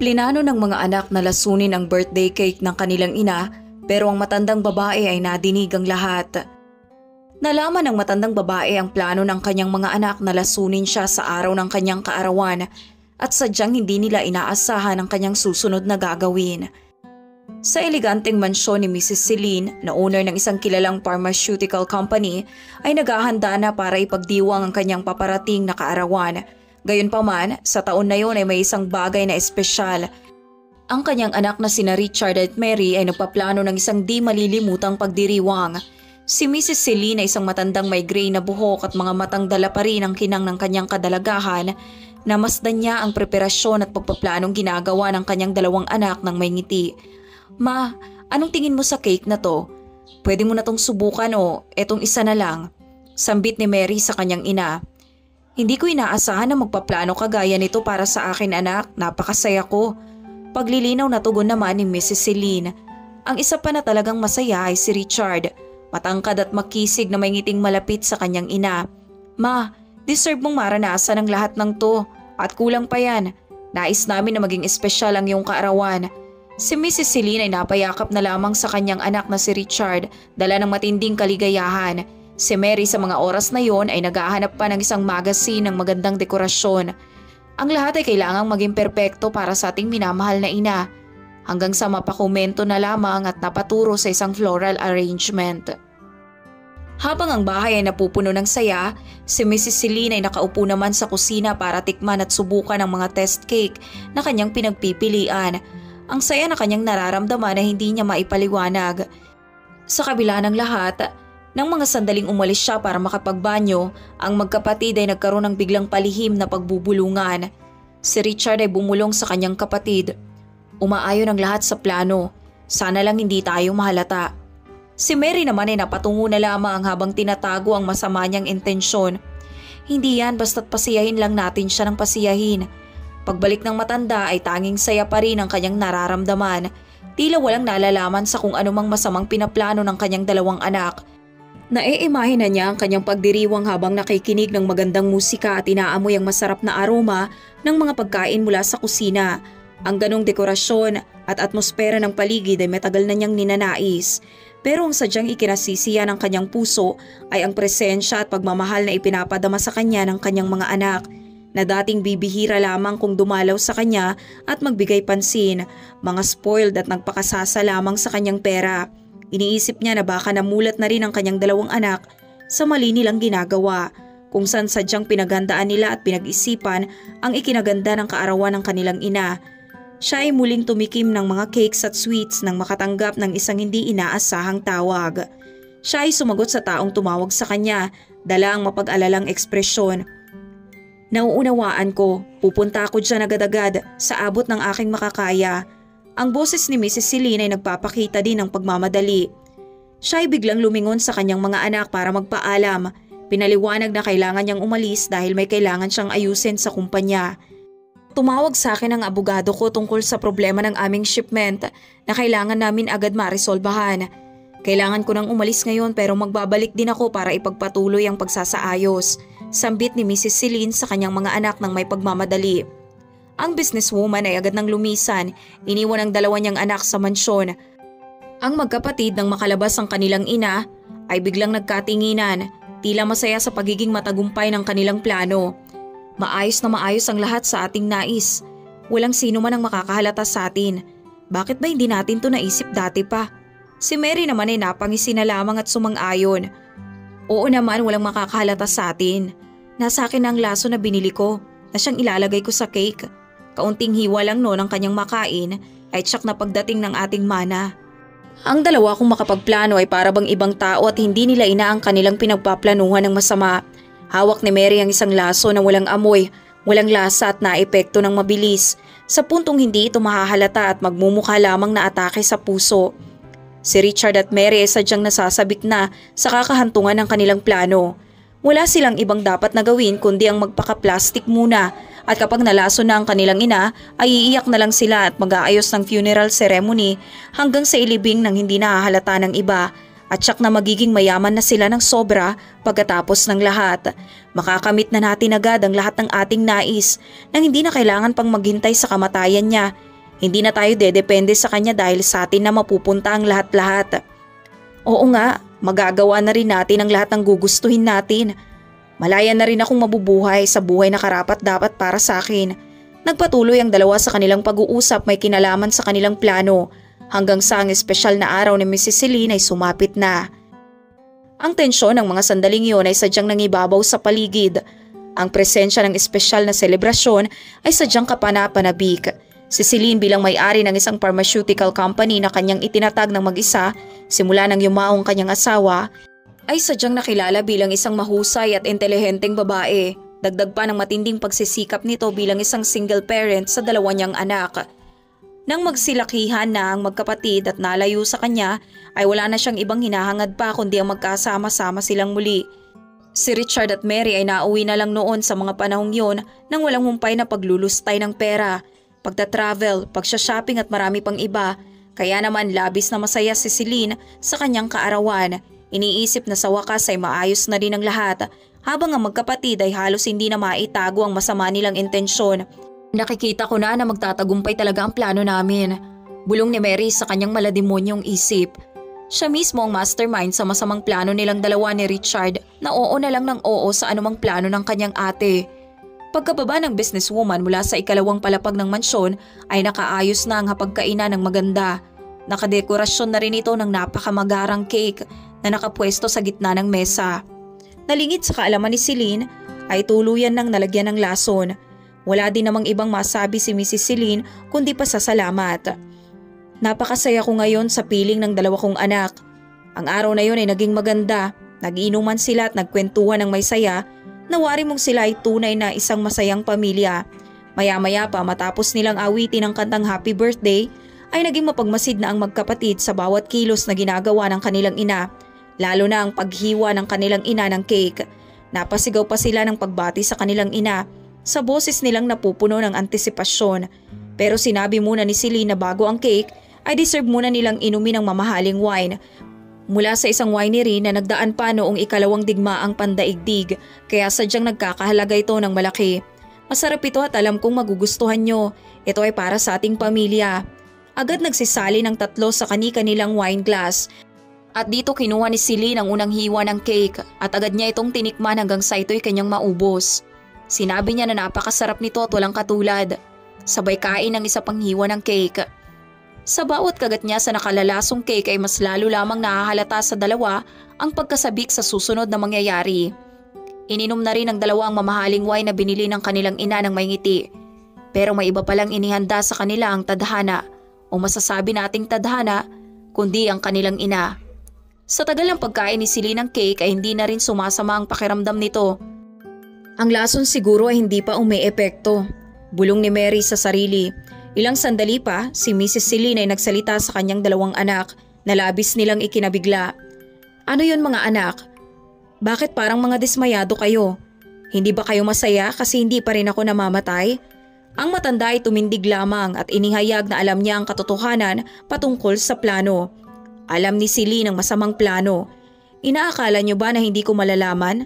Plinano ng mga anak na lasunin ang birthday cake ng kanilang ina pero ang matandang babae ay nadinig ang lahat. Nalaman ng matandang babae ang plano ng kanyang mga anak na lasunin siya sa araw ng kanyang kaarawan at sadyang hindi nila inaasahan ang kanyang susunod na gagawin. Sa eleganteng mansyon ni Mrs. Celine na owner ng isang kilalang pharmaceutical company ay naghahanda na para ipagdiwang ang kanyang paparating na kaarawan. Gayunpaman, sa taon na yon ay may isang bagay na espesyal. Ang kanyang anak na sina Richard at Mary ay nagpaplano ng isang di malilimutang pagdiriwang. Si Mrs. Celine ay isang matandang may gray na buhok at mga matang dala pa rin ang kinang ng kanyang kadalagahan. Namasdan niya ang preparasyon at pagpaplanong ginagawa ng kanyang dalawang anak ng may ngiti. "Ma, anong tingin mo sa cake na to? Pwede mo na tong subukan o etong isa na lang?" Sambit ni Mary sa kanyang ina. "Hindi ko inaasahan na magpaplano kagaya nito para sa akin, anak. Napakasaya ko." Paglilinaw na tugon naman ni Mrs. Celine. Ang isa pa na talagang masaya ay si Richard. Matangkad at makisig na may ngiting malapit sa kanyang ina. "Ma, deserve mong maranasan ang lahat ng to. At kulang pa yan. Nais namin na maging espesyal ang iyong kaarawan." Si Mrs. Celine ay napayakap na lamang sa kanyang anak na si Richard, dala ng matinding kaligayahan. Si Mary sa mga oras na yon ay naghahanap pa ng isang magazine ng magandang dekorasyon. Ang lahat ay kailangang maging perpekto para sa ating minamahal na ina, hanggang sa mapakomento na lamang at napaturo sa isang floral arrangement. Habang ang bahay ay napupuno ng saya, si Mrs. Celine ay nakaupo naman sa kusina para tikman at subukan ang mga test cake na kanyang pinagpipilian. Ang saya na kanyang nararamdaman na hindi niya maipaliwanag. Sa kabila ng lahat, nang mga sandaling umalis siya para makapagbanyo, ang magkapatid ay nagkaroon ng biglang palihim na pagbubulungan. Si Richard ay bumulong sa kanyang kapatid. "Umaayon ang lahat sa plano. Sana lang hindi tayo mahalata." Si Mary naman ay napatungo na lamang habang tinatago ang masama niyang intensyon. "Hindi yan, basta't pasiyahin lang natin siya ng pasiyahin." Pagbalik ng matanda ay tanging saya pa rin ang kanyang nararamdaman. Tila walang nalalaman sa kung anumang masamang pinaplano ng kanyang dalawang anak. Naiimahin na niya ang kanyang pagdiriwang habang nakikinig ng magandang musika at inaamoy ang masarap na aroma ng mga pagkain mula sa kusina. Ang ganong dekorasyon at atmosfera ng paligid ay matagal na niyang ninanais. Pero ang sadyang ikinasisiya ng kanyang puso ay ang presensya at pagmamahal na ipinapadama sa kanya ng kanyang mga anak, na dating bibihira lamang kung dumalaw sa kanya at magbigay pansin, mga spoiled at nagpakasasa lamang sa kanyang pera. Iniisip niya na baka namulat na rin ang kanyang dalawang anak sa mali nilang ginagawa, kung saan sadyang pinaghandaan nila at pinag-isipan ang ikinaganda ng kaarawan ng kanilang ina. Siya ay muling tumikim ng mga cakes at sweets nang makatanggap ng isang hindi inaasahang tawag. Siya ay sumagot sa taong tumawag sa kanya, dala ang mapag-alalang ekspresyon. "Nauunawaan ko, pupunta ako dyan agad-agad sa abot ng aking makakaya." Ang boses ni Mrs. Celine ay nagpapakita din ng pagmamadali. Siya ay biglang lumingon sa kanyang mga anak para magpaalam. Pinaliwanag na kailangan niyang umalis dahil may kailangan siyang ayusin sa kumpanya. "Tumawag sa akin ang abogado ko tungkol sa problema ng aming shipment na kailangan namin agad maresolbahan. Kailangan ko nang umalis ngayon pero magbabalik din ako para ipagpatuloy ang pagsasaayos." Sambit ni Mrs. Celine sa kanyang mga anak ng may pagmamadali. Ang businesswoman ay agad nang lumisan, iniwan ang dalawa niyang anak sa mansyon. Ang magkapatid nang makalabas ang kanilang ina ay biglang nagkatinginan, tila masaya sa pagiging matagumpay ng kanilang plano. "Maayos na maayos ang lahat sa ating nais. Walang sino man ang makakahalata sa atin. Bakit ba hindi natin to naisip dati pa?" Si Mary naman ay napangisi na lamang at sumang-ayon. "Oo naman, walang makakahalata sa atin. Nasa akin ang laso na binili ko na siyang ilalagay ko sa cake. Kaunting hiwa lang no ng kanyang makain ay tsak na pagdating ng ating mana." Ang dalawa kung makapagplano ay para bang ibang tao at hindi nila ina ang kanilang pinagpaplanuhan ng masama. Hawak ni Mary ang isang laso na walang amoy, walang lasa at naepekto ng mabilis, sa puntong hindi ito mahahalata at magmumukha lamang na atake sa puso. Si Richard at Mary ay sadyang nasasabik na sa kakahantungan ng kanilang plano. Wala silang ibang dapat na gawin kundi ang magpaka-plastic muna, at kapag nalaso na ang kanilang ina ay iiyak na lang sila at mag-aayos ng funeral ceremony hanggang sa ilibing ng hindi nahahalata ng iba, at tsak na magiging mayaman na sila ng sobra pagkatapos ng lahat. Makakamit na natin agad ang lahat ng ating nais nang hindi na kailangan pang maghintay sa kamatayan niya. Hindi na tayo dedepende sa kanya dahil sa atin na mapupunta ang lahat-lahat. Oo nga, magagawa na rin natin ang lahat ng gugustuhin natin. Malaya na rin akong mabubuhay sa buhay na karapat-dapat para sa akin. Nagpatuloy ang dalawa sa kanilang pag-uusap may kinalaman sa kanilang plano hanggang sa ang espesyal na araw ni Mrs. Celine ay sumapit na. Ang tensyon ng mga sandaling iyon ay sadyang nangibabaw sa paligid. Ang presensya ng espesyal na selebrasyon ay sadyang kapana-panabik. Si Celine bilang may-ari ng isang pharmaceutical company na kanyang itinatag ng mag-isa simula nang yumaong kanyang asawa ay sadyang nakilala bilang isang mahusay at intelihenteng babae. Dagdag pa ng matinding pagsisikap nito bilang isang single parent sa dalawa niyang anak. Nang magsilakihan na ang magkapatid at nalayo sa kanya ay wala na siyang ibang hinahangad pa kundi ang magkasama-sama silang muli. Si Richard at Mary ay nauwi na lang noon sa mga panahong yun nang walang humpay na paglulustay ng pera, pagta-travel, pagsha-shopping at marami pang iba. Kaya naman labis na masaya si Celine sa kanyang kaarawan. Iniisip na sa wakas ay maayos na rin ang lahat habang ang magkapatid ay halos hindi na maitago ang masama nilang intensyon. Nakikita ko na magtatagumpay talaga ang plano namin. Bulong ni Mary sa kanyang malademonyong isip. Siya mismo ang mastermind sa masamang plano nilang dalawa ni Richard na oo na lang ng oo sa anumang plano ng kanyang ate. Pagkababa ng businesswoman mula sa ikalawang palapag ng mansyon ay nakaayos na ang hapagkainan ng maganda. Nakadekorasyon na rin ito ng napakamagarang cake na nakapwesto sa gitna ng mesa. Nalingit sa kaalaman ni Celine ay tuluyan ng nalagyan ng lason. Wala din namang ibang masabi si Mrs. Celine kundi pasasalamat. Napakasaya ko ngayon sa piling ng dalawa kong anak. Ang araw na yun ay naging maganda. Nag-inuman sila at nagkwentuhan ng may saya. Nawari mong sila ay tunay na isang masayang pamilya. Maya-maya pa matapos nilang awitin ang kantang happy birthday ay naging mapagmasid na ang magkapatid sa bawat kilos na ginagawa ng kanilang ina. Lalo na ang paghiwa ng kanilang ina ng cake. Napasigaw pa sila ng pagbati sa kanilang ina. Sa boses nilang napupuno ng antisipasyon. Pero sinabi muna ni Celine na bago ang cake ay deserve muna nilang inumin ng mamahaling wine. Mula sa isang winery na nagdaan pa noong ikalawang digmaang pandaigdig kaya sadyang nagkakahalaga ito ng malaki. Masarap ito at alam kong magugustuhan nyo. Ito ay para sa ating pamilya. Agad nagsisali ng tatlo sa kani-kanilang wine glass. At dito kinuha ni Celine ang unang hiwa ng cake at agad niya itong tinikman hanggang sa ito'y kanyang maubos. Sinabi niya na napakasarap nito at walang katulad. Sabay kain ng isa pang hiwa ng cake. Sa bawat kagat niya sa nakalalasong cake ay mas lalo lamang nahahalata sa dalawa ang pagkasabik sa susunod na mangyayari. Ininom na rin ng dalawa ang mamahaling wine na binili ng kanilang ina ng may ngiti. Pero may iba palang inihanda sa kanila ang tadhana o masasabi nating tadhana kundi ang kanilang ina. Sa tagal ng pagkain ni Celine ng cake ay hindi na rin sumasama ang pakiramdam nito. Ang lason siguro ay hindi pa umeepekto. Bulong ni Mary sa sarili. Ilang sandali pa, si Mrs. Celine ay nagsalita sa kanyang dalawang anak na labis nilang ikinabigla. Ano yun mga anak? Bakit parang mga dismayado kayo? Hindi ba kayo masaya kasi hindi pa rin ako namamatay? Ang matanda ay tumindig lamang at inihayag na alam niya ang katotohanan patungkol sa plano. Alam ni Celine ang masamang plano. Inaakala niyo ba na hindi ko malalaman?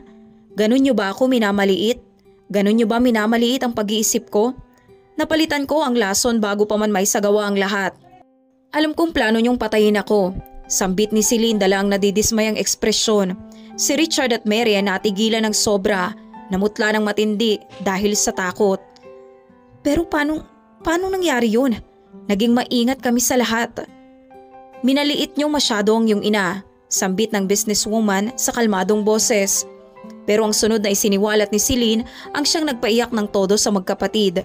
Ganun niyo ba ako minamaliit? Ganun niyo ba minamaliit ang pag-iisip ko? Napalitan ko ang lason bago pa man may sagawa ang lahat. Alam kong plano niyong patayin ako. Sambit ni Celine dala ang nadidismayang ekspresyon. Si Richard at Mary ay natigilan ng sobra. Namutla ng matindi dahil sa takot. Pero paano nangyari yun? Naging maingat kami sa lahat. Minaliit niyong masyado ang iyong ina. Sambit ng businesswoman sa kalmadong boses. Pero ang sunod na isiniwalat ni Celine ang siyang nagpaiyak ng todo sa magkapatid.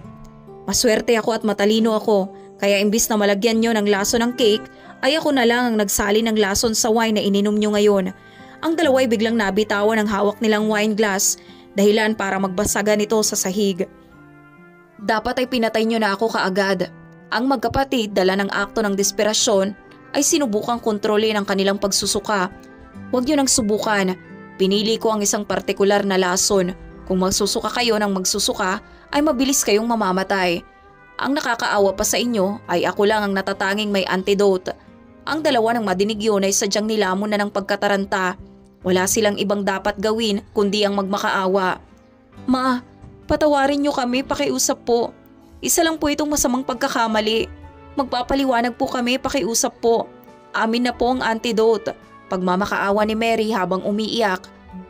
Maswerte ako at matalino ako, kaya imbis na malagyan nyo ng lason ng cake, ay ako na lang ang nagsali ng lason sa wine na ininom nyo ngayon. Ang dalawa ay biglang nabitawan ang hawak nilang wine glass, dahilan para magbasagan ito sa sahig. Dapat ay pinatay nyo na ako kaagad. Ang magkapatid, dala ng akto ng desperasyon, ay sinubukang kontrolin ang kanilang pagsusuka. Huwag nyo nang subukan. Pinili ko ang isang partikular na lason. Kung magsusuka kayo ng magsusuka, ay mabilis kayong mamamatay. Ang nakakaawa pa sa inyo ay ako lang ang natatanging may antidote. Ang dalawa ng madinig yun ay sadyang nilamon na ng pagkataranta. Wala silang ibang dapat gawin kundi ang magmakaawa. Ma, patawarin niyo kami, pakiusap po. Isa lang po itong masamang pagkakamali. Magpapaliwanag po kami, pakiusap po. Amin na po ang antidote. Pagmamakaawa ni Mary habang umiiyak.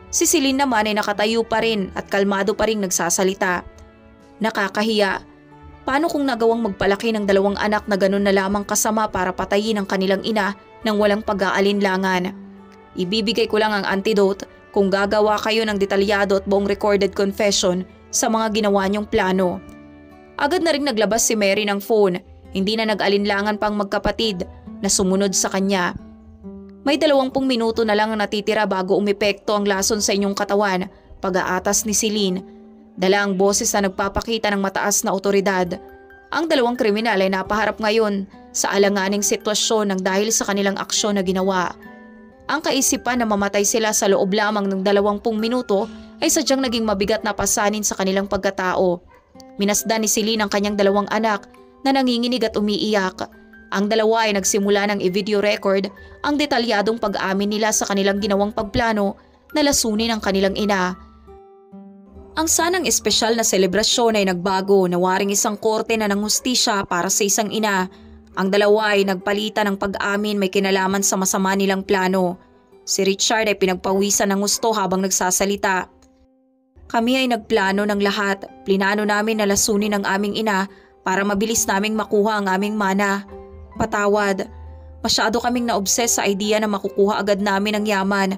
Si Celine naman ay nakatayo pa rin at kalmado pa rin nagsasalita. Nakakahiya. Paano kung nagawang magpalaki ng dalawang anak na ganun na lamang kasama para patayin ang kanilang ina nang walang pag-aalinlangan? Ibibigay ko lang ang antidote kung gagawa kayo ng detalyado at buong recorded confession sa mga ginawa niyong plano. Agad na rin naglabas si Mary ng phone, hindi na nag-alinlangan pang magkapatid na sumunod sa kanya. May 20 minuto na lang ang natitira bago umepekto ang lason sa inyong katawan, pag-aatas ni Celine. Dala ang boses na nagpapakita ng mataas na otoridad. Ang dalawang kriminal ay napaharap ngayon sa alanganing sitwasyon ng dahil sa kanilang aksyon na ginawa. Ang kaisipan na mamatay sila sa loob lamang ng 20 minuto ay sadyang naging mabigat na pasanin sa kanilang pagkatao. Minasdan ni Celine ang kanyang 2 anak na nanginginig at umiiyak. Ang dalawa ay nagsimula ng i-video record ang detalyadong pag-amin nila sa kanilang ginawang pagplano na lasunin ang kanilang ina. Ang sanang espesyal na selebrasyon ay nagbago na waring isang korte na ng hustisya para sa isang ina. Ang dalawa ay nagpalitan ng pag-amin may kinalaman sa masama nilang plano. Si Richard ay pinagpawisan ng gusto habang nagsasalita. Kami ay nagplano ng lahat. Plinano namin na lasunin ang aming ina para mabilis naming makuha ang aming mana. Patawad. Masyado kaming na-obsess sa idea na makukuha agad namin ang yaman.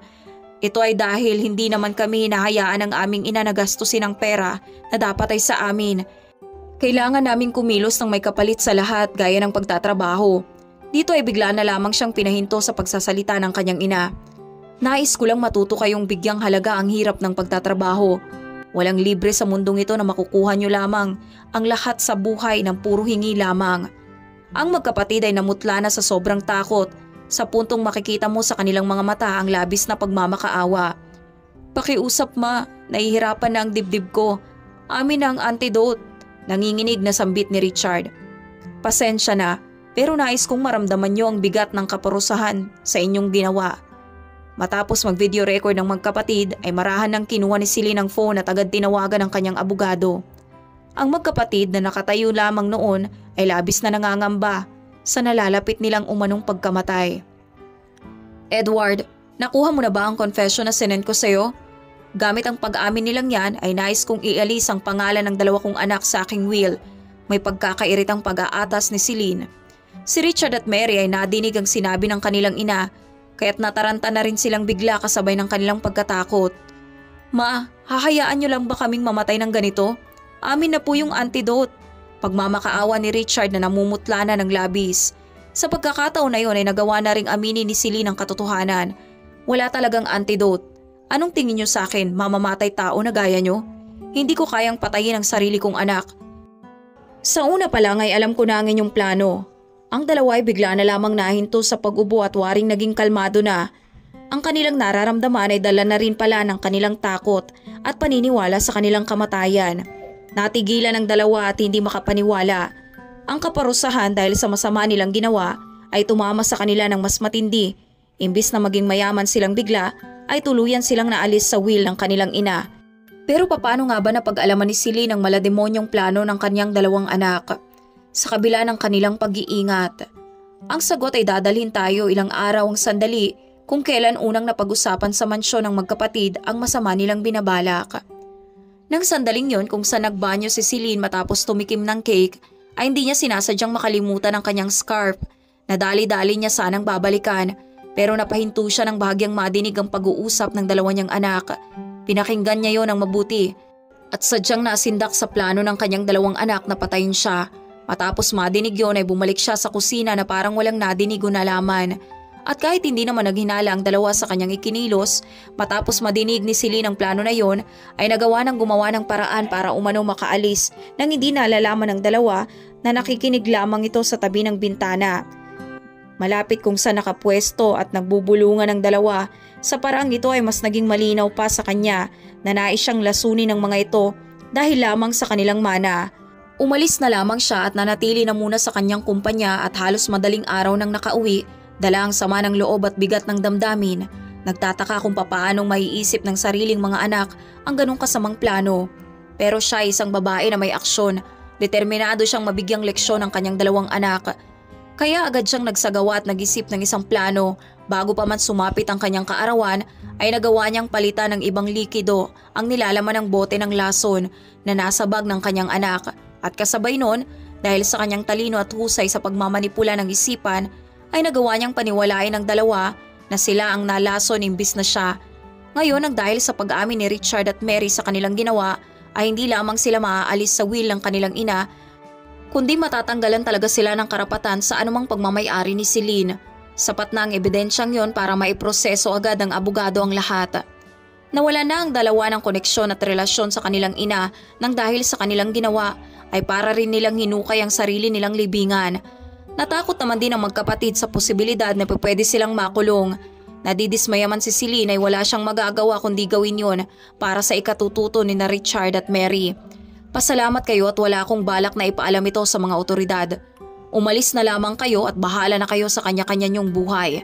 Ito ay dahil hindi naman kami hinahayaan ng aming ina na gastusin ang pera na dapat ay sa amin. Kailangan naming kumilos ng may kapalit sa lahat gaya ng pagtatrabaho. Dito ay bigla na lamang siyang pinahinto sa pagsasalita ng kanyang ina. Nais ko lang matuto kayong bigyang halaga ang hirap ng pagtatrabaho. Walang libre sa mundong ito na makukuha nyo lamang ang lahat sa buhay ng puro hingi lamang. Ang magkapatid ay namutla na sa sobrang takot sa puntong makikita mo sa kanilang mga mata ang labis na pagmamakaawa. Pakiusap ma, nahihirapan na ang dibdib ko. Amin na ang antidote. Nanginginig na sambit ni Richard. Pasensya na, pero nais kong maramdaman nyo ang bigat ng kaparusahan sa inyong ginawa. Matapos mag-video record ng magkapatid ay marahan ng kinuha ni Celine ang phone at agad tinawagan ng kanyang abogado. Ang magkapatid na nakatayo lamang noon ay labis na nangangamba sa nalalapit nilang umanong pagkamatay. Edward, nakuha mo na ba ang confession na sinend ko sa'yo? Gamit ang pag-amin nilang yan ay nais kong ialis ang pangalan ng 2 kong anak sa aking will. May pagkakairitang pag-aatas ni Celine. Si Richard at Mary ay nadinig ang sinabi ng kanilang ina, kaya't nataranta na rin silang bigla kasabay ng kanilang pagkatakot. Ma, hahayaan niyo lang ba kaming mamatay ng ganito? Amin na po yung antidote. Pagmamakaawa ni Richard na namumutla na ng labis. Sa pagkakataon na yon ay nagawa na ring aminin ni Celine ang katotohanan. Wala talagang antidote. Anong tingin niyo sa akin, mamamatay tao na gaya niyo? Hindi ko kayang patayin ang sarili kong anak. Sa una pa lang ay alam ko na ang inyong plano. Ang dalawa ay bigla na lamang nahinto sa pag-ubo at waring naging kalmado na. Ang kanilang nararamdaman ay dala na rin pala ng kanilang takot at paniniwala sa kanilang kamatayan. Natigilan ang dalawa at hindi makapaniwala. Ang kaparusahan dahil sa masama nilang ginawa ay tumama sa kanila ng mas matindi. Imbis na maging mayaman silang bigla, ay tuluyan silang naalis sa will ng kanilang ina. Pero papaano nga ba napag-alaman ni Celine ang malademonyong plano ng kanyang 2 anak? Sa kabila ng kanilang pag-iingat. Ang sagot ay dadalhin tayo ilang araw ang sandali kung kailan unang napag-usapan sa mansyon ng magkapatid ang masama nilang binabalak. Nang sandaling yon kung saan nagbanyo si Celine matapos tumikim ng cake, ay hindi niya sinasadyang makalimutan ang kanyang scarf. Nadali-dali niya sanang babalikan, pero napahinto siya ng bahagyang madinig ang pag-uusap ng 2 niyang anak. Pinakinggan niya yon ng mabuti at sadyang nasindak sa plano ng kanyang 2 anak na patayin siya. Matapos madinig yon ay bumalik siya sa kusina na parang walang nadinig o nalaman. At kahit hindi naman naghinala ang 2 sa kanyang ikinilos, matapos madinig ni Celine ang plano na yon, ay nagawa ng gumawa ng paraan para umano makaalis nang hindi nalalaman ng 2 na nakikinig lamang ito sa tabi ng bintana. Malapit kung saan nakapwesto at nagbubulungan ng 2, sa paraang ito ay mas naging malinaw pa sa kanya na nais siyang lasunin ng mga ito dahil lamang sa kanilang mana. Umalis na lamang siya at nanatili na muna sa kanyang kumpanya at halos madaling araw nang nakauwi. Dala ang sama ng loob at bigat ng damdamin. Nagtataka kung papaanong maiisip ng sariling mga anak ang ganong kasamang plano. Pero siya ay isang babae na may aksyon. Determinado siyang mabigyang leksyon ang kanyang 2 anak. Kaya agad siyang nagsagawa at nag-isip ng isang plano. Bago pa man sumapit ang kanyang kaarawan ay nagawa niyang palitan ng ibang likido ang nilalaman ng bote ng lason na nasa bag ng kanyang anak. At kasabay nun, dahil sa kanyang talino at husay sa pagmamanipula ng isipan, ay nagawa niyang paniwalain ng dalawa na sila ang nalason imbis na siya. Ngayon ang dahil sa pag-amin ni Richard at Mary sa kanilang ginawa ay hindi lamang sila maaalis sa will ng kanilang ina, kundi matatanggalan talaga sila ng karapatan sa anumang pagmamay-ari ni Celine. Sapat na ang ebidensyang yon para maiproseso agad ng abogado ang lahat. Nawala na ang dalawa ng koneksyon at relasyon sa kanilang ina nang dahil sa kanilang ginawa ay para rin nilang hinukay ang sarili nilang libingan. Natakot naman din ang magkapatid sa posibilidad na pwede silang makulong. Nadidismaya man si Celine ay wala siyang magagawa kundi gawin yon para sa ikatututo ni na Richard at Mary. Pasalamat kayo at wala akong balak na ipaalam ito sa mga otoridad. Umalis na lamang kayo at bahala na kayo sa kanya-kanya niyong buhay.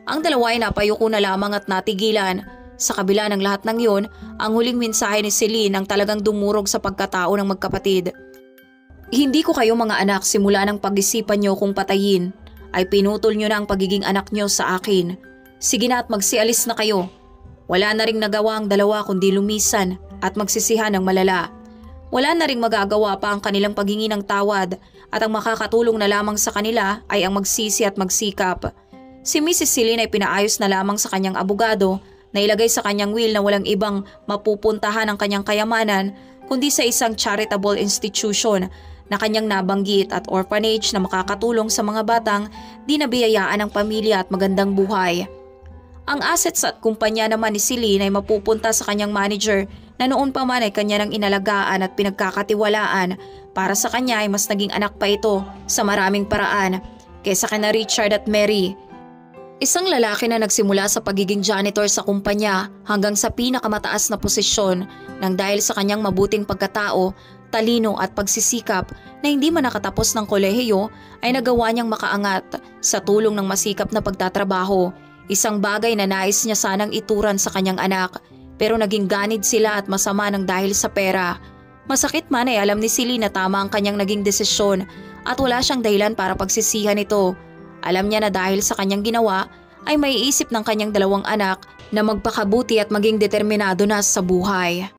Ang dalawa ay napayuko na lamang at natigilan. Sa kabila ng lahat ng yun, ang huling mensahe ni Celine ang talagang dumurog sa pagkatao ng magkapatid. Hindi ko kayo mga anak simula ng pag-isipan niyo kung patayin, ay pinutol niyo na ang pagiging anak niyo sa akin. Sige na at magsialis na kayo. Wala na ring nagawa ang dalawa kundi lumisan at magsisihan ng malala. Wala na ring magagawa pa ang kanilang paghingi ng tawad at ang makakatulong na lamang sa kanila ay ang magsisi at magsikap. Si Mrs. Celine ay pinaayos na lamang sa kanyang abogado na ilagay sa kanyang will na walang ibang mapupuntahan ang kanyang kayamanan kundi sa isang charitable institution na kanyang nabanggit at orphanage na makakatulong sa mga batang di nabiyayaan ng pamilya at magandang buhay. Ang assets at kumpanya naman ni Celine ay mapupunta sa kanyang manager na noon pa man ay kanya nang inalagaan at pinagkakatiwalaan. Para sa kanya ay mas naging anak pa ito sa maraming paraan kaysa kina Richard at Mary. Isang lalaki na nagsimula sa pagiging janitor sa kumpanya hanggang sa pinakamataas na posisyon nang dahil sa kanyang mabuting pagkatao, talino at pagsisikap na hindi man nakatapos ng kolehiyo ay nagawa niyang makaangat sa tulong ng masikap na pagtatrabaho. Isang bagay na nais niya sanang ituran sa kanyang anak pero naging ganid sila at masama ng dahil sa pera. Masakit man ay alam ni Celine na tama ang kanyang naging desisyon at wala siyang dahilan para pagsisihan ito. Alam niya na dahil sa kanyang ginawa ay maiisip ng kanyang dalawang anak na magpakabuti at maging determinado na sa buhay.